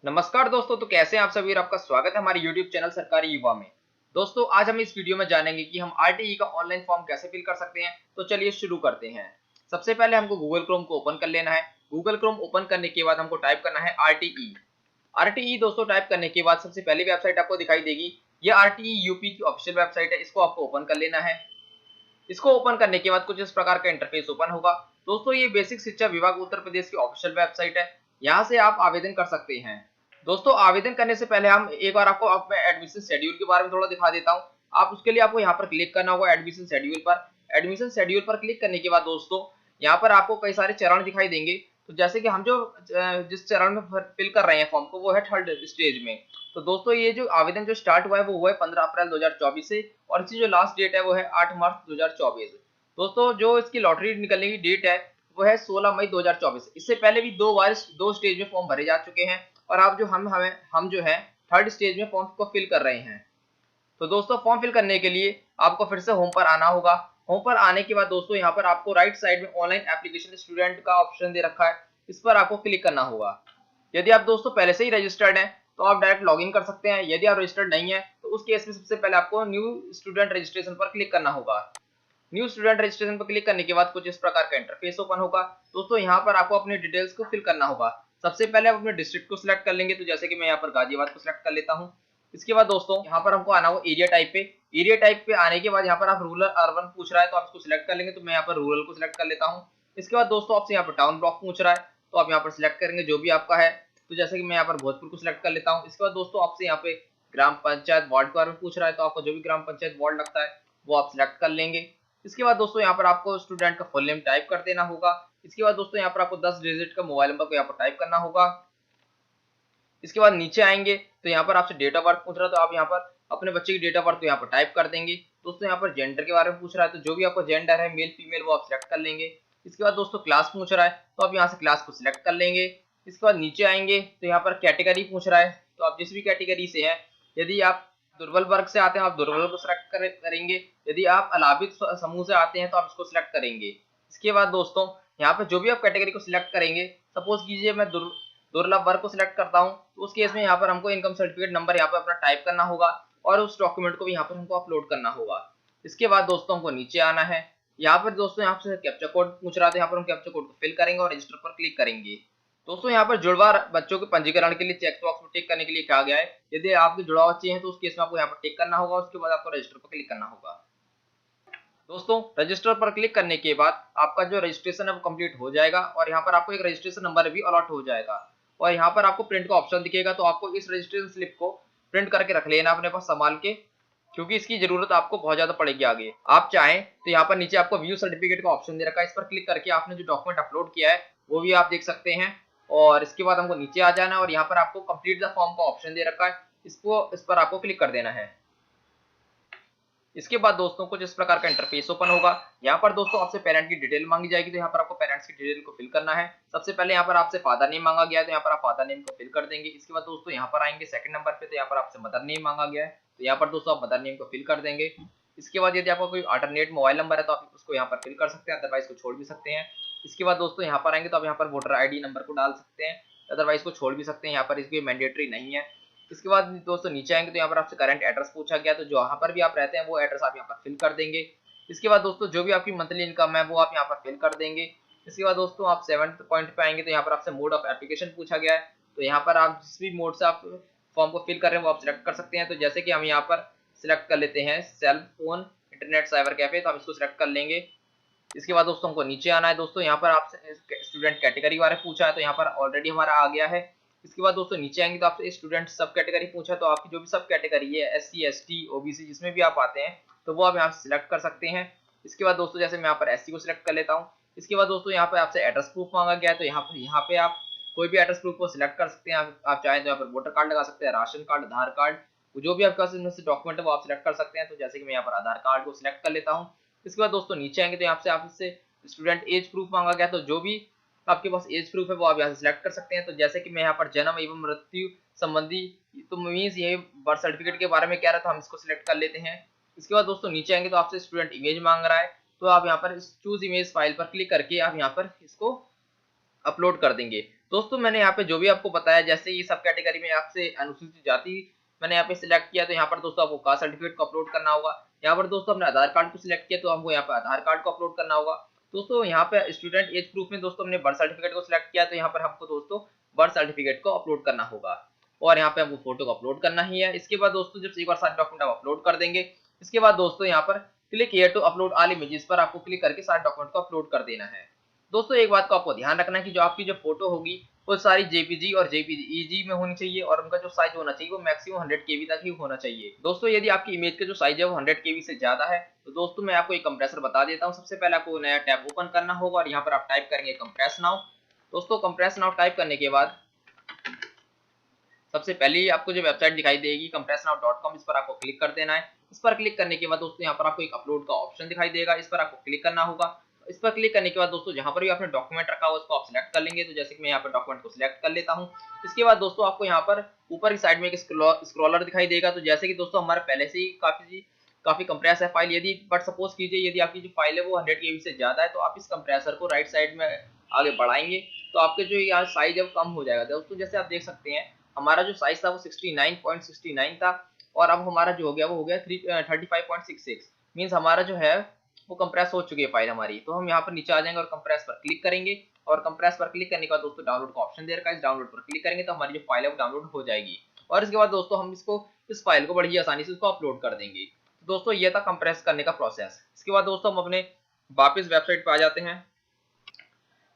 नमस्कार दोस्तों, तो कैसे हैं आप सभी और आपका स्वागत है हमारे YouTube चैनल सरकारी युवा में। दोस्तों, आज हम इस वीडियो में जानेंगे कि हम आरटीई का ऑनलाइन फॉर्म कैसे फिल कर सकते हैं। तो चलिए शुरू करते हैं। सबसे पहले हमको गूगल क्रोम को ओपन कर लेना है। गूगल क्रोम ओपन करने के बाद हमको टाइप करना है आरटीई। आरटीई दोस्तों टाइप करने के बाद सबसे पहली वेबसाइट आपको दिखाई देगी। ये आरटीई यूपी की ऑफिशियल वेबसाइट है, इसको आपको ओपन कर लेना है। इसको ओपन करने के बाद कुछ इस प्रकार का इंटरफेस ओपन होगा। दोस्तों, ये बेसिक शिक्षा विभाग उत्तर प्रदेश की ऑफिशियल वेबसाइट है। यहाँ से आप आवेदन कर सकते हैं। दोस्तों, आवेदन करने से पहले हम एक बार आपको एडमिशन शेड्यूल के बारे में थोड़ा दिखा देता हूँ। आप उसके लिए आपको यहाँ पर क्लिक करना होगा एडमिशन शेड्यूल पर। एडमिशन शेड्यूल पर क्लिक करने के बाद दोस्तों यहाँ पर आपको कई सारे चरण दिखाई देंगे। तो जैसे कि हम जो जिस चरण में फिल कर रहे हैं फॉर्म को, वो है थर्ड स्टेज में। तो दोस्तों, ये जो आवेदन जो स्टार्ट हुआ है वो हुआ है 15 अप्रैल 2024 से, और इसकी जो लास्ट डेट है वो है 8 मार्च 2024। दोस्तों, जो इसकी लॉटरी निकलने की डेट है वो है 16 मई 2024। इससे पहले भी दो स्टेज में फॉर्म भरे जा चुके हैं, और आप जो हम जो है थर्ड स्टेज में फॉर्म को फिल कर रहे हैं। तो दोस्तों, फॉर्म फिल करने के लिए आपको फिर से होम पर आना होगा। होम पर आने के बाद दोस्तों यहाँ पर आपको राइट साइड में ऑनलाइन एप्लीकेशन स्टूडेंट का ऑप्शन दे रखा है, इस पर आपको क्लिक करना होगा। यदि आप दोस्तों पहले से ही रजिस्टर्ड हैं तो आप डायरेक्ट लॉगिन कर सकते हैं। यदि आप रजिस्टर्ड नहीं है तो उस केस में सबसे पहले आपको न्यू स्टूडेंट रजिस्ट्रेशन पर क्लिक करना होगा। न्यू स्टूडेंट रजिस्ट्रेशन पर क्लिक करने के बाद कुछ इस प्रकार का इंटरफेस ओपन होगा। दोस्तों, यहाँ पर आपको अपनी डिटेल्स को फिल करना होगा। सबसे पहले आप अपने डिस्ट्रिक्ट को सिलेक्ट कर लेंगे, तो जैसे कि मैं यहाँ पर गाजियाबाद को सिलेक्ट कर लेता हूँ। इसके बाद दोस्तों यहाँ पर हमको आना होगा एरिया टाइप पे। एरिया टाइप पे आने के बाद यहाँ पर आप रूरल अर्बन पूछ रहा है, तो आप इसको सिलेक्ट कर लेंगे। तो मैं यहाँ पर रूरल को सिलेक्ट कर लेता हूँ। इसके बाद दोस्तों आपसे यहाँ पर टाउन ब्लॉक पूछ रहा है, तो आप यहाँ पर सिलेक्ट करेंगे जो भी आपका है। तो जैसे कि मैं यहाँ पर भोजपुर को सिलेक्ट कर लेता हूँ। इसके बाद दोस्तों आपसे यहाँ पे ग्राम पंचायत वार्ड के बारे में पूछ रहा है, तो आपको जो भी ग्राम पंचायत वार्ड लगता है वो आप सिलेक्ट कर लेंगे। इसके बाद दोस्तों यहाँ पर आपको स्टूडेंट का फुल नेम टाइप कर देना होगा। इसके बाद दोस्तों यहाँ पर आपको 10 डिजिट का मोबाइल नंबर को यहाँ पर टाइप करना होगा। इसके बाद नीचे आएंगे तो यहाँ पर आपसे डेट ऑफ बर्थ पूछ रहा है, तो आप यहाँ पर अपने बच्चे की डेट ऑफ बर्थ को यहाँ पर टाइप कर देंगे। दोस्तों यहाँ पर जेंडर के बारे में पूछ रहा है, तो जो भी आपका जेंडर है मेल फीमेल वो आप सिलेक्ट कर लेंगे। इसके बाद दोस्तों क्लास पूछ रहा है, तो आप यहाँ से क्लास को सिलेक्ट कर लेंगे। इसके बाद नीचे आएंगे तो यहाँ पर कैटेगरी पूछ रहा है, तो आप जिस भी कैटेगरी से हैं, यदि आप दुर्बल वर्ग से आते हैं आप दुर्बल को सिलेक्ट करेंगे। यदि आप अलाभित समूह से आते हैं तो आप इसको सिलेक्ट करेंगे। इसके बाद दोस्तों यहाँ पर जो भी आप कैटेगरी को सिलेक्ट करेंगे, सपोज कीजिए मैं दुर्लभ वर्ग को सिलेक्ट करता हूँ, तो उस केस में यहाँ पर हमको इनकम सर्टिफिकेट नंबर यहाँ पर अपना टाइप करना होगा, और उस डॉक्यूमेंट को भी यहाँ पर हमको अपलोड करना होगा। इसके बाद दोस्तों हमको नीचे आना है। यहाँ पर दोस्तों यहाँ से कैप्चा कोड पूछ रहा था, यहाँ पर हम कैप्चा कोड को फिल करेंगे और रजिस्टर पर क्लिक करेंगे। दोस्तों यहाँ पर जुड़वा बच्चों के पंजीकरण के लिए चेक बॉक्स में टिक करने के लिए कहा गया है। यदि आपके जुड़वा बच्चे हैं तो उस केस में आपको यहाँ पर टिक करना होगा। उसके बाद आपको रजिस्टर पर क्लिक करना होगा। दोस्तों रजिस्टर पर क्लिक करने के बाद आपका जो रजिस्ट्रेशन है वो कंप्लीट हो जाएगा, और यहाँ पर आपको एक रजिस्ट्रेशन नंबर भी अलॉट हो जाएगा। और यहाँ पर आपको प्रिंट का ऑप्शन दिखेगा, तो आपको इस रजिस्ट्रेशन स्लिप को प्रिंट करके रख लेना अपने पास संभाल के, क्योंकि इसकी जरूरत आपको बहुत ज्यादा पड़ेगी आगे। आप चाहें तो यहाँ पर नीचे आपको व्यू सर्टिफिकेट का ऑप्शन दे रखा है, इस पर क्लिक करके आपने जो डॉक्यूमेंट अपलोड किया है वो भी आप देख सकते हैं। और इसके बाद हमको नीचे आ जाना है, और यहाँ पर आपको कंप्लीट द फॉर्म का ऑप्शन दे रखा है, इस पर आपको क्लिक कर देना है। इसके बाद दोस्तों कुछ इस प्रकार का इंटरफेस ओपन होगा। यहाँ पर दोस्तों आपसे पेरेंट की डिटेल मांगी जाएगी, तो यहाँ पर आपको पेरेंट्स की डिटेल को फिल करना है। सबसे पहले यहाँ पर आपसे फादर नेम मांगा गया है, तो यहाँ पर आप फादर नेम को फिल कर देंगे। इसके बाद दोस्तों यहाँ पर आएंगे सेकंड नंबर पे, तो यहाँ पर आपसे मदर नेम मांगा गया है, तो यहाँ पर दोस्तों आप मदर नेम को फिल कर देंगे। इसके बाद यदि आपका कोई अल्टरनेट मोबाइल नंबर है तो आप उसको यहाँ पर फिल कर सकते हैं, अदरवाइज को छोड़ भी सकते हैं। इसके बाद दोस्तों यहाँ पर आएंगे तो आप यहाँ पर वोटर आईडी नंबर को डाल सकते हैं, अदरवाइज को छोड़ भी सकते हैं, यहाँ पर इसकी मैंडेटरी नहीं है। इसके बाद दोस्तों नीचे आएंगे तो यहाँ पर आपसे करंट एड्रेस पूछा गया, तो जहाँ पर भी आप रहते हैं वो एड्रेस आप यहाँ पर फिल कर देंगे। इसके बाद दोस्तों जो भी आपकी मंथली इनकम है वो आप यहाँ पर फिल कर देंगे। इसके बाद दोस्तों आप 7th पॉइंट पे आएंगे तो यहाँ पर आपसे मोड ऑफ एप्लीकेशन पूछा गया है, तो यहाँ पर आप जिस भी मोड से आप फॉर्म को फिल कर रहे हैं वो आप सिलेक्ट कर सकते हैं। तो जैसे कि हम यहाँ पर सिलेक्ट कर लेते हैं cell phone internet cyber cafe, तो आप इसको सिलेक्ट कर लेंगे। इसके बाद दोस्तों हमको नीचे आना है। दोस्तों यहाँ पर आपसे स्टूडेंट कैटेगरी बारे में पूछा है, तो यहाँ पर ऑलरेडी हमारा आ गया है। इसके बाद दोस्तों नीचे आएंगे तो आपसे स्टूडेंट सब कैटेगरी पूछा है, तो आपकी जो भी सब कैटेगरी है SC ST OBC जिसमें भी आप आते हैं तो वो आप यहाँ से सिलेक्ट कर सकते हैं। इसके बाद दोस्तों जैसे मैं यहाँ पर SC को सिलेक्ट कर लेता हूँ। इसके बाद दोस्तों यहाँ पर आपसे एड्रेस प्रूफ मांगा गया है, तो यहाँ पे आप कोई भी एड्रेस प्रूफ को सिलेक्ट कर सकते हैं। आप चाहें तो यहाँ पर वोटर कार्ड लगा सकते हैं, राशन कार्ड, आधार कार्ड, जो भी आपके पास इनमें से डॉक्यूमेंट है वो आप सिलेक्ट कर सकते हैं। तो जैसे कि मैं यहाँ पर आधार कार्ड को सिलेक्ट कर लेता हूँ। इसके बाद दोस्तों नीचे आएंगे तो यहाँ से आपसे स्टूडेंट एज प्रूफ मांगा गया, तो जो भी आपके पास एज प्रूफ है वो आप यहाँ से सिलेक्ट कर सकते हैं। तो जैसे कि मैं यहाँ पर जन्म एवं मृत्यु संबंधी, तो मीन्स ये बर्थ सर्टिफिकेट के बारे में कह रहा था, हम इसको सिलेक्ट कर लेते हैं। इसके बाद दोस्तों नीचे आएंगे तो आपसे स्टूडेंट इमेज मांग रहा है, तो आप यहाँ पर चूज इमेज फाइल पर क्लिक करके आप यहाँ पर इसको अपलोड कर देंगे। दोस्तों मैंने यहाँ पे जो भी आपको बताया, जैसे ये सब कैटेगरी में आपसे अनुसूचित जाति मैंने यहाँ पे सिलेक्ट किया, तो यहाँ पर दोस्तों आपको कास्ट सर्टिफिकेट को अपलोड करना होगा। यहाँ पर दोस्तों अपने आधार कार्ड को सिलेक्ट किया तो हमको यहाँ पे आधार कार्ड को अपलोड करना होगा। दोस्तों यहाँ पे स्टूडेंट एज प्रूफ में दोस्तों हमने बर्थ सर्टिफिकेट को सिलेक्ट किया, तो यहाँ पर हमको दोस्तों बर्थ सर्टिफिकेट को अपलोड करना होगा और यहाँ पे हमको फोटो को अपलोड करना ही है। इसके बाद दोस्तों जब एक बार सारे डॉक्यूमेंट आप अपलोड कर देंगे, इसके बाद दोस्तों यहाँ पर click here to upload all images पर आपको क्लिक करके सारे डॉक्यूमेंट को अपलोड कर देना है। दोस्तों एक बात को आपको ध्यान रखना है कि जो आपकी जो फोटो होगी वो सारी जेपीजी और जेपीईजी में होनी चाहिए और उनका जो साइज होना चाहिए वो मैक्सिमम 100 केबी तक ही होना चाहिए। दोस्तों यदि आपकी इमेज का जो साइज है वो 100 केबी से ज्यादा है तो दोस्तों मैं आपको एक कंप्रेसर बता देता हूँ। सबसे पहले आपको नया टैब ओपन करना होगा और यहाँ पर आप टाइप करेंगे कंप्रेस नाउ। दोस्तों कंप्रेस नाउ टाइप करने के बाद सबसे पहले ही आपको जो वेबसाइट दिखाई देगी compressnow.com, इस पर आपको क्लिक कर देना है। इस पर क्लिक करने के बाद दोस्तों यहाँ पर आपको एक अपलोड का ऑप्शन दिखाई देगा, इस पर आपको क्लिक करना होगा। इस पर क्लिक करने के बाद दोस्तों जहां पर भी आपने डॉक्यूमेंट रखा हो उसको आप सिलेक्ट कर लेंगे। तो जैसे कि मैं यहाँ पर डॉक्यूमेंट को सिलेक्ट कर लेता हूँ। इसके बाद दोस्तों आपको यहाँ पर ऊपर की साइड में एक स्क्रॉलर दिखाई देगा। तो जैसे कि दोस्तों हमारे पहले से ही काफी कंप्रेस है फाइल, यदि बट सपोज कीजिए यदि आपकी जो फाइल है वो 100 केबी से ज्यादा है तो आप इस कंप्रेसर को राइट साइड में आगे बढ़ाएंगे तो आपके जो यहाँ साइज है वो कम हो जाएगा। दोस्तों जैसे आप देख सकते हैं हमारा जो साइज था वो 69.69 था और अब हमारा जो हो गया वो हो गया 35.66, मीन्स हमारा जो है वो कंप्रेस हो चुकी है फाइल हमारी। तो हम यहाँ पर नीचे आ जाएंगे और कंप्रेस पर क्लिक करेंगे और कंप्रेस पर क्लिक करने के बाद दोस्तों डाउनलोड का ऑप्शन दे रखा है, इस डाउनलोड पर क्लिक करेंगे तो हमारी जो फाइल है वो डाउनलोड हो जाएगी और इसके बाद दोस्तों हम इस फाइल को बड़ी आसानी से उसको अपलोड कर देंगे। तो दोस्तों ये था कंप्रेस करने का प्रोसेस। इसके बाद दोस्तों हम अपने वापस वेबसाइट पे आ जाते हैं।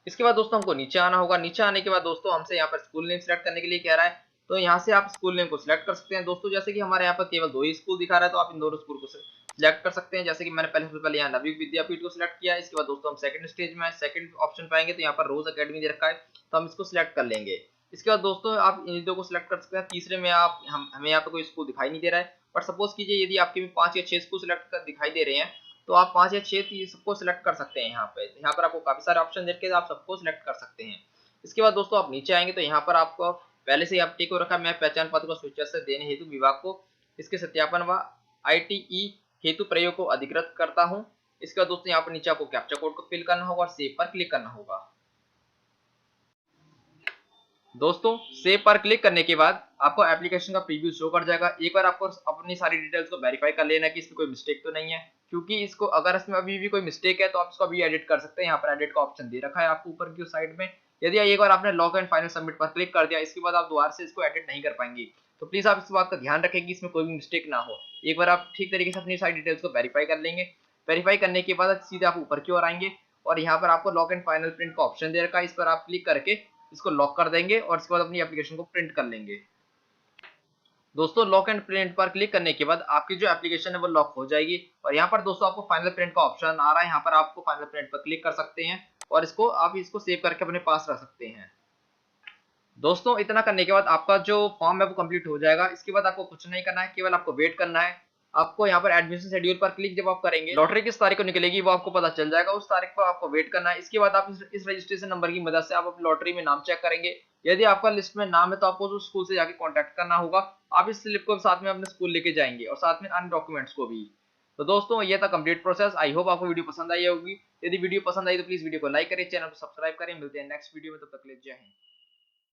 इसके बाद दोस्तों हमको नीचे आना होगा। नीचे आने के बाद दोस्तों हमसे यहाँ पर स्कूल नेम सिलेक्ट करने के लिए कह रहा है, तो यहाँ से आप स्कूल नेम को सिलेक्ट कर सकते हैं। दोस्तों जैसे कि हमारे यहाँ पर केवल 2 ही स्कूल दिखा रहा है तो आप इन दोनों स्कूल को सिलेक्ट कर सकते हैं। जैसे कि मैंने पहले यहाँ नवयुग विद्यापीठ को सिलेक्ट किया। इसके बाद दोस्तों हम सेकंड स्टेज में सेकंड ऑप्शन पाएंगे तो यहाँ पर रोज अकेडमी दे रखा है तो हम इसको सिलेक्ट कर लेंगे। इसके बाद दोस्तों आप इन दो को सिलेक्ट कर सकते हैं। तीसरे में हमें यहाँ पर कोई स्कूल दिखाई नहीं दे रहा है, बट सपोज कीजिए यदि आपके 5 या 6 स्कूल सिलेक्ट कर दिखाई दे रहे हैं तो आप 5 या 6 सबको सिलेक्ट कर सकते हैं। यहाँ पर आपको काफी सारे ऑप्शन देके आप सबको सिलेक्ट कर सकते हैं। इसके बाद दोस्तों आप नीचे आएंगे तो यहाँ पर आपको पहले से ही आप टिक हो रखा है, मैं पहचान पत्र को स्वेच्छा से देने हेतु विभाग को इसके सत्यापन व ITE हेतु प्रयोग को अधिकृत करता हूँ। इसके बाद दोस्तों यहाँ पर नीचे आपको कैप्चा कोड को फिल करना होगा और सेव पर क्लिक करना होगा। दोस्तों सेव पर क्लिक करने के बाद आपको एप्लीकेशन का प्रीव्यू शो कर जाएगा। एक बार आपको अपनी सारी डिटेल्स को वेरीफाई कर लेना कि इसमें कोई मिस्टेक तो नहीं है, क्योंकि इसको अगर इसमें अभी भी कोई मिस्टेक है तो आप इसको अभी एडिट कर सकते हैं। यहाँ पर एडिट का ऑप्शन दे रखा है आपको ऊपर की साइड में। यदि एक बार आपने लॉग एंड फाइनल सबमिट पर क्लिक कर दिया इसके बाद आप दोबारा से इसको एडिट नहीं कर पाएंगे, तो प्लीज आप इस बात का ध्यान रखें कि इसमें कोई भी मिस्टेक ना हो। एक बार आप ठीक तरीके से अपनी सारी डिटेल्स को वेरीफाई कर लेंगे। वेरीफाई करने के बाद सीधे आप ऊपर की ओर आएंगे और यहाँ पर आपको लॉक एंड फाइनल प्रिंट का ऑप्शन दे रखा है, इस पर आप क्लिक करके इसको लॉक कर देंगे और इसके बाद अपनी एप्लीकेशन को प्रिंट कर लेंगे। दोस्तों लॉक एंड प्रिंट पर क्लिक करने के बाद आपकी जो एप्लीकेशन है वो लॉक हो जाएगी और यहाँ पर दोस्तों आपको फाइनल प्रिंट का ऑप्शन आ रहा है। यहाँ पर आपको फाइनल प्रिंट पर क्लिक कर सकते हैं और इसको सेव करके अपने पास रख सकते हैं। दोस्तों इतना करने के बाद आपका जो फॉर्म है वो कंप्लीट हो जाएगा। इसके बाद आपको कुछ नहीं करना है, केवल आपको वेट करना है। आपको यहाँ पर एडमिशन शेड्यूल पर क्लिक जब आप करेंगे, लॉटरी किस तारीख को निकलेगी वो आपको पता चल जाएगा, उस तारीख पर आपको वेट करना है। इसके बाद आप इस रजिस्ट्रेशन नंबर की मदद से आप अपनी लॉटरी में नाम चेक करेंगे। यदि आपका लिस्ट में नाम है तो आपको उस स्कूल से जाके कांटेक्ट करना होगा। आप इस स्लिप को साथ में अपने स्कूल लेके जाएंगे और साथ में अन्य डॉक्यूमेंट्स को भी। तो दोस्तों ये था कंप्लीट प्रोसेस। आई होप आपको वीडियो पसंद आई होगी। यदि वीडियो पसंद आई तो प्लीज वीडियो को लाइक करें, चैनल को सब्सक्राइब करें। मिलते हैं नेक्स्ट वीडियो में, तब तक के लिए जय हिंद।